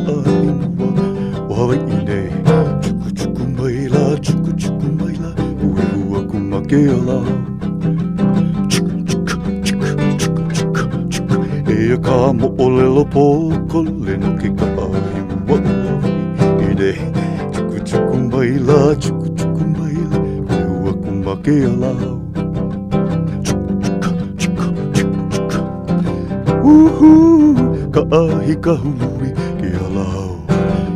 ka'ahimua o Hawai'i nei. Chuku chuku maila, ue hua kumake alau. Chuku chuku chuku chuku chuku chuku, ea ka mo'olelo pokole no ke ka'ahimua o Hawai'i nei. Chuku chuku maila, ue hua kumake alau. Ka'ahi kahului ke alau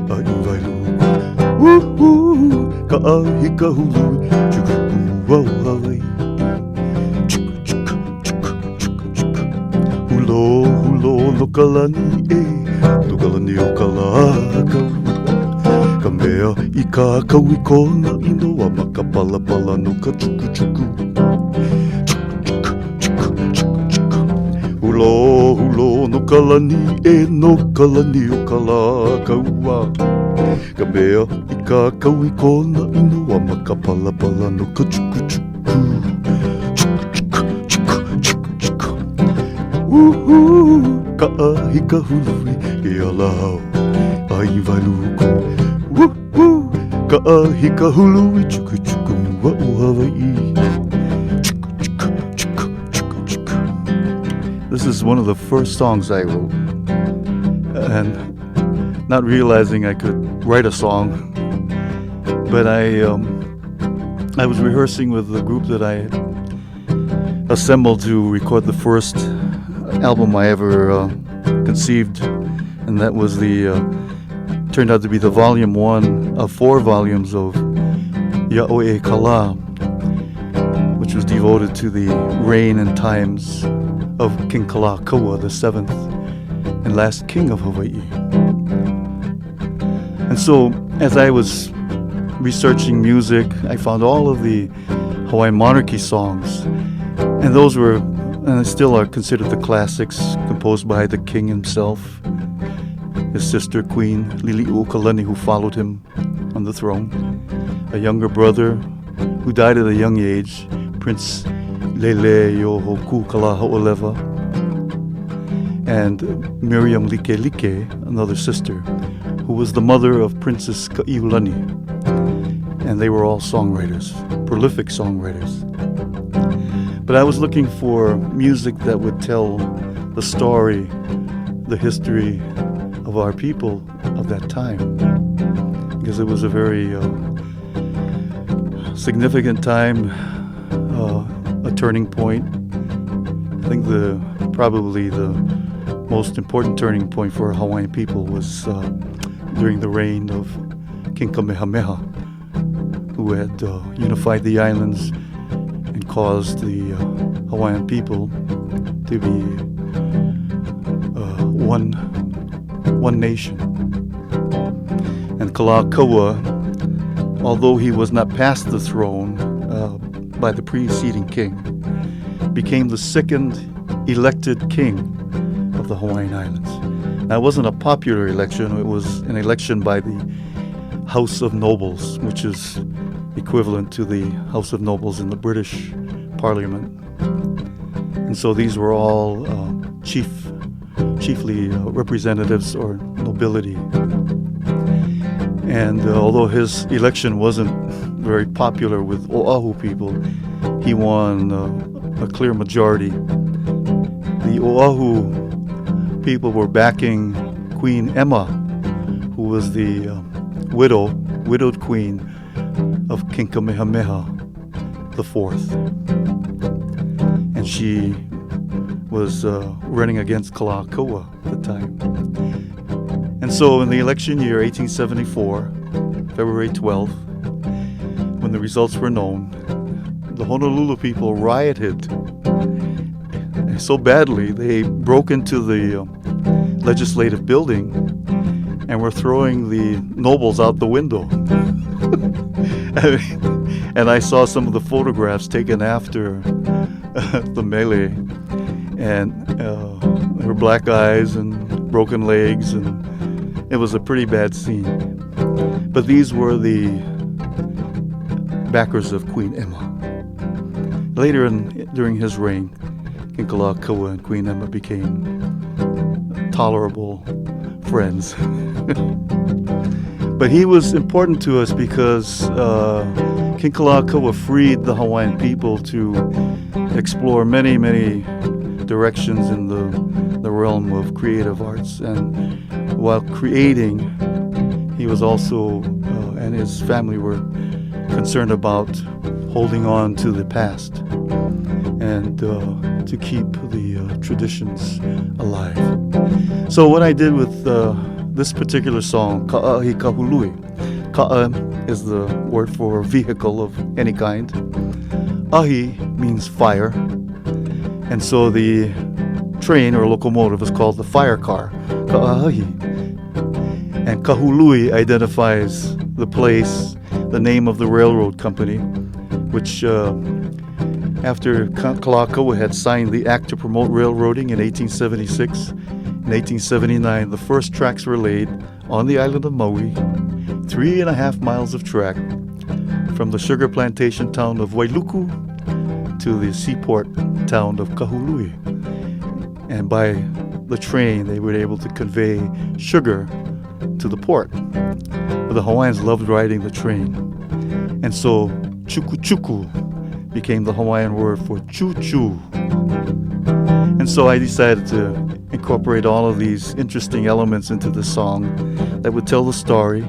ai wailuku. Ka'ahi kahului chukuku au Hawai'i. Hulo no kalani no kalani o kalakau. Ka mea i ka kau i kona ino a makapalapala no ka chuku. Hulo no kalani no kalani o kalakaua. Ka mea i ka kau i kona ino a makapalapala no ka chuku. Ka'ahi kahului ke alau ai wailuku. Ka'ahi kahului chuku wa o Hawai'i. This is one of the first songs I wrote, and not realizing I could write a song, but I was rehearsing with the group that I assembled to record the first album I ever conceived, and that was turned out to be the volume 1 of 4 volumes of Ya'oe Kala, which was devoted to the reign and times of King Kalakaua, the 7th and last king of Hawaii. And so, as I was researching music, I found all of the Hawaiian monarchy songs, and those were, and still are, considered the classics, composed by the king himself, his sister Queen Lili'uokalani, who followed him on the throne, a younger brother who died at a young age, Prince Lele Yohoku Kalaho'oleva, and Miriam Like, another sister, who was the mother of Princess Ka'iulani. And they were all songwriters, prolific songwriters. But I was looking for music that would tell the story, the history of our people of that time, because it was a very significant time, a turning point. I think probably the most important turning point for Hawaiian people was during the reign of King Kamehameha, who had unified the islands and caused the Hawaiian people to be one nation. And Kalakaua, although he was not past the throne by the preceding king, became the second elected king of the Hawaiian Islands. Now, it wasn't a popular election, it was an election by the House of Nobles, which is equivalent to the House of Nobles in the British Parliament. And so these were all chiefly representatives or nobility. And although his election wasn't very popular with Oahu people, he won a clear majority. The Oahu people were backing Queen Emma, who was the widowed queen of King Kamehameha IV. And she was running against Kalakaua at the time. And so in the election year 1874, February 12th, when the results were known, the Honolulu people rioted so badly they broke into the legislative building and were throwing the nobles out the window. And I saw some of the photographs taken after the melee, and there were black eyes and broken legs, and it was a pretty bad scene. But these were the backers of Queen Emma. Later during his reign, King Kalakaua and Queen Emma became tolerable friends. But he was important to us because King Kalakaua freed the Hawaiian people to explore many, many directions in the realm of creative arts. And while creating, he was also, and his family were concerned about holding on to the past and to keep the traditions alive. So what I did with this particular song, Ka'ahi Kahului. Ka'a is the word for vehicle of any kind. Ahi means fire. And so the train or locomotive is called the fire car, Ka'ahi. And Kahului identifies the place, the name of the railroad company, which after Kalakaua had signed the Act to Promote Railroading in 1876, in 1879, the first tracks were laid on the island of Maui, 3.5 miles of track from the sugar plantation town of Wailuku to the seaport town of Kahului. And by the train, they were able to convey sugar to the port. But the Hawaiians loved riding the train. And so chuku chuku became the Hawaiian word for choo-choo. And so I decided to incorporate all of these interesting elements into the song that would tell the story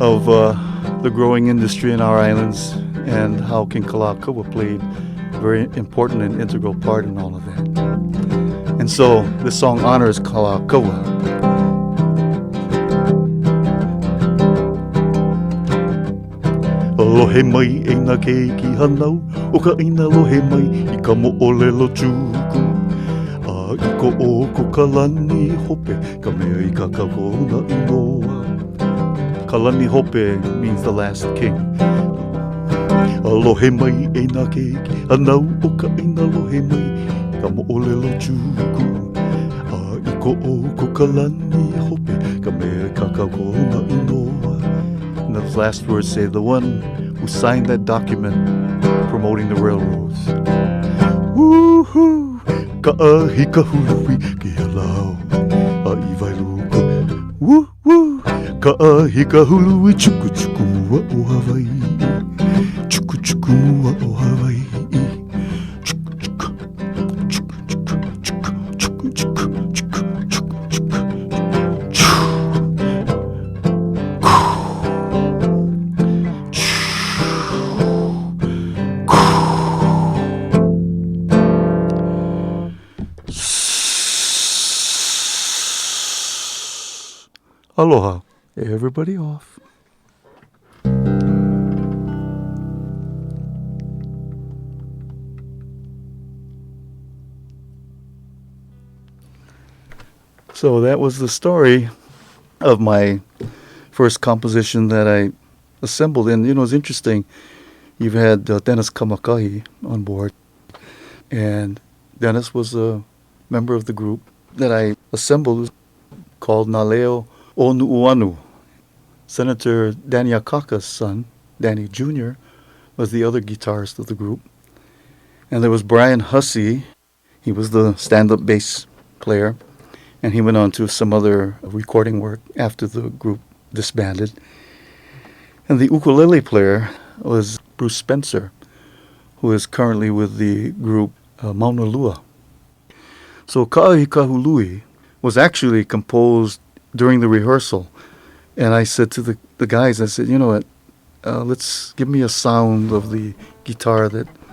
of the growing industry in our islands and how King Kalakaua played a very important and integral part in all of that. And so this song honors Kalakaua. Alohe mai e na keiki hanau, o ka ina lohe mai I ka mo'olelo chuku. A I ko o ko kalani hope, ka mea I ka kauna inoa. Kalani hope means the last king. Alohe mai e na keiki hanau, o ka ina lohe mai I ka mo'olelo chuku. A I ko o ko kalani hope, ka mea ka kauna inoa. And those last words say, the one who signed that document promoting the railroads. Woo-hoo! Ka'ahi kahului ki halau a I Wailuku. Woo-woo! Ka'ahi kahului chuku chuku mua o Hawai'i. Chuku chuku mua o Hawai'i. Chuku chuku. Chuku chuku. Chuku chuku. Chuku chuku. Chuku chuku. Aloha. Everybody off. So that was the story of my first composition that I assembled. And, it's interesting. You've had Dennis Kamakahi on board. And Dennis was a member of the group that I assembled called Naleo Onu'uanu. Senator Danny Akaka's son, Danny Jr., was the other guitarist of the group. And there was Brian Hussey. He was the stand-up bass player. And he went on to some other recording work after the group disbanded. And the ukulele player was Bruce Spencer, who is currently with the group Mauna Lua. So Ka'ahi Kahului was actually composed during the rehearsal. And I said to the guys, I said, you know what, let's give me a sound of the guitar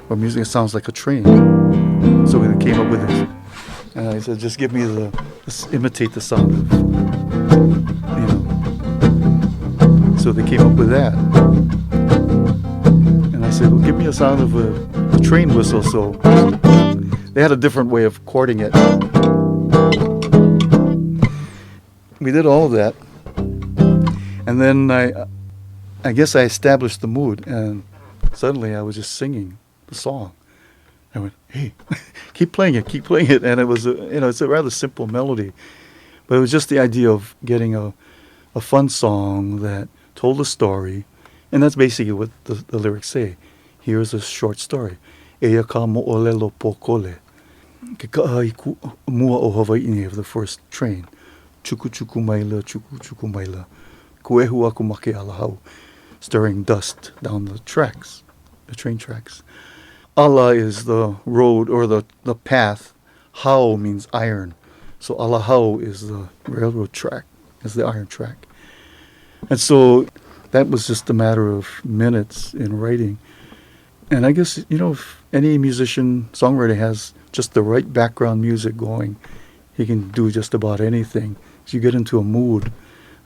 or music that sounds like a train. So we came up with this. And I said, just give me imitate the sound of, So they came up with that. And I said, well, give me a sound of a train whistle. So they had a different way of chording it. We did all of that. And then I guess I established the mood, and suddenly I was just singing the song. I went, hey, keep playing it. And it was, it's a rather simple melody, but it was just the idea of getting a fun song that told a story, and that's basically what the lyrics say. Here's a short story. Eia ka mo'olelo pokole. Ke ka'ai mua o Hawai'i of the first train. chuku chuku maila, chuku chuku maila. Kuehu aku make alahau, stirring dust down the tracks, the train tracks. Ala is the road or the path. Hau means iron. So alahau is the railroad track, is the iron track. And so that was just a matter of minutes in writing. And I guess, if any musician, songwriter has just the right background music going, he can do just about anything. If you get into a mood,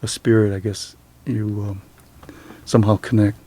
a spirit, I guess you somehow connect.